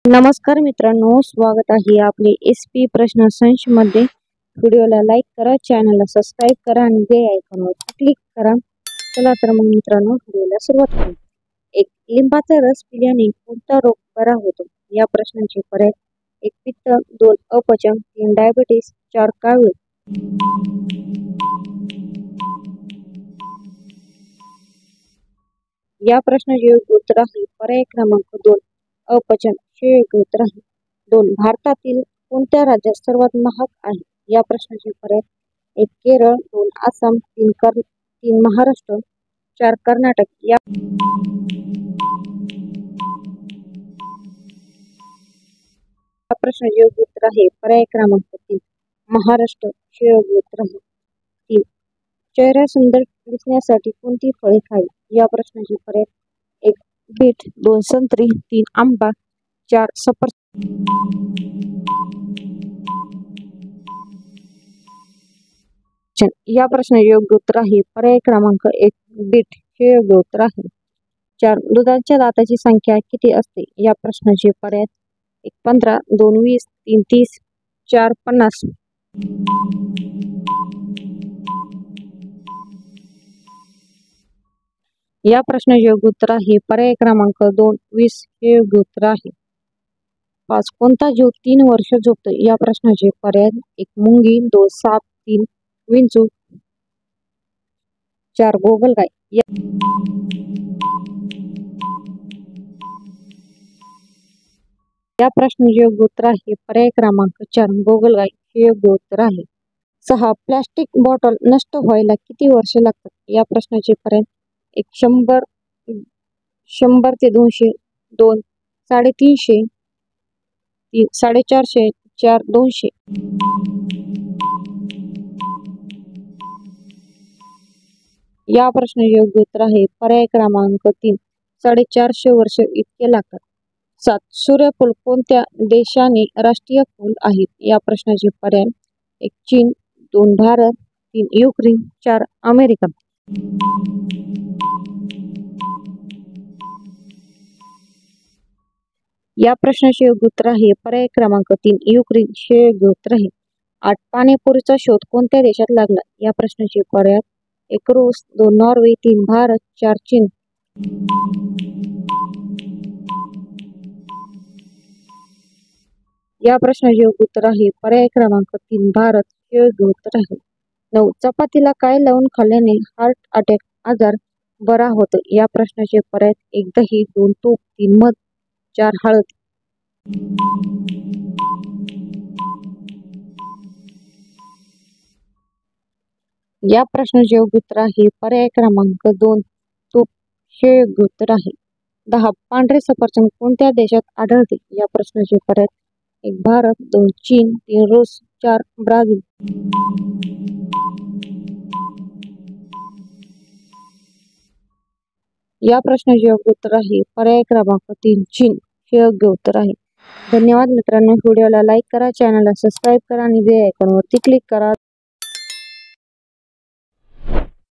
नमस्कार मित्रांनो, स्वागत आहे आपले SP प्रश्न संच मध्ये। व्हिडिओला लाईक करा, चॅनलला सबस्क्राइब करा आणि बेल आयकॉनवर क्लिक करा। चला तर मग मित्रांनो, व्हिडिओला सुरुवात करू। एक, लिंबाचा रस पिल्याने कोणता रोग बरा होतो? या प्रश्नाचे पर्याय: 1 पित्त, 2 अपचन, 3 डायबिटीज, 4 कावीळ। या प्रश्नाचे योग्य उत्तर आहे पर्याय क्रमांक 2 अपचन हे योग्य उत्तर आहे। 2, भारतातील कोणत्या राज्यात सर्वात महाग आहे? या प्रश्नाचे पर्याय: 1 केरळ, 2 आसाम, 3 महाराष्ट्र, 4 कर्नाटक। या प्रश्नाचे योग्य उत्तर आहे पर्याय क्रमांक 3 महाराष्ट्र हे योग्य उत्तर आहे। 3, चेहरा सुंदर दिसण्यासाठी कोणती फळे खावी? या प्रश्नाचे पर्याय: 1 बीट, 2 संत्री, 3 आंबा, 4 सफरचंद। या प्रश्नाचे योग्य उत्तर आहे पर्याय क्रमांक 1 बीट हे योग्य उत्तर आहे। 4, दुधाच्या दाताची संख्या किती असते? या प्रश्नाचे पर्याय: 1 15, 2 20, 3 30, 4 50। या प्रश्नाचे योग्य उत्तर आहे पर्याय क्रमांक 2 20 हे योग्य उत्तर आहे। 5, कोणता जीव 3 वर्ष झोपतो? या प्रश्नाचे पर्याय: 1 मुंगी, 2 साप, 3 विंचू, 4 गोगलगाय। या प्रश्नाचे योग्य उत्तर आहे पर्याय क्रमांक 4 गोगलगाय हे योग्य उत्तर आहे। 6, प्लास्टिक बॉटल नष्ट व्हायला किती वर्ष लागतात? या प्रश्नाचे पर्याय: 1 100 ते 200, 2 350, 3 450, 4 200। या प्रश्नाचे योग्य उत्तर आहे पर्याय क्रमांक 3 450 वर्ष इतके लागतात। 7, सूर्यफूल कोणत्या देशाने राष्ट्रीय फूल आहे? या प्रश्नाचे पर्याय: 1 चीन, 2 भारत, 3 युक्रेन, 4 अमेरिका। या प्रश्नाचे योग्य उत्तर आहे पर्याय क्रमांक 3 युक्रेन हे योग्य उत्तर आहे। 8, पाणीपुरीचा शोध कोणत्या देशात लागला? या प्रश्नाचे पर्याय: 1 रूस, 2 नॉर्वे, 3 भारत, 4 चीन। या प्रश्नाचे योग्य उत्तर आहे पर्याय क्रमांक 3 भारत हे योग्य उत्तर आहे। 9, चपातीला काय लावून खाल्ल्याने हार्ट अटॅक आजार बरा होतो? या प्रश्नाचे पर्याय: 1 दही, 2 तूप, 3 मध, 4 हळद। या प्रश्नाचे योग्य उत्तर आहे पर्याय क्रमांक 2 तूप हे योग्य उत्तर आहे। 10, पांढरे सफरचंद कोणत्या देशात आढळते? या प्रश्नाचे पर्याय: 1 भारत, 2 चीन, 3 रूस, 4 ब्राझील। या प्रश्नाचे योग्य उत्तर आहे पर्याय क्रमांक 3 चीन हे योग्य उत्तर आहे। धन्यवाद मित्रांनो, व्हिडिओला लाईक करा, चॅनलला सबस्क्राइब करा आणि बेल आयकॉनवरती क्लिक करा।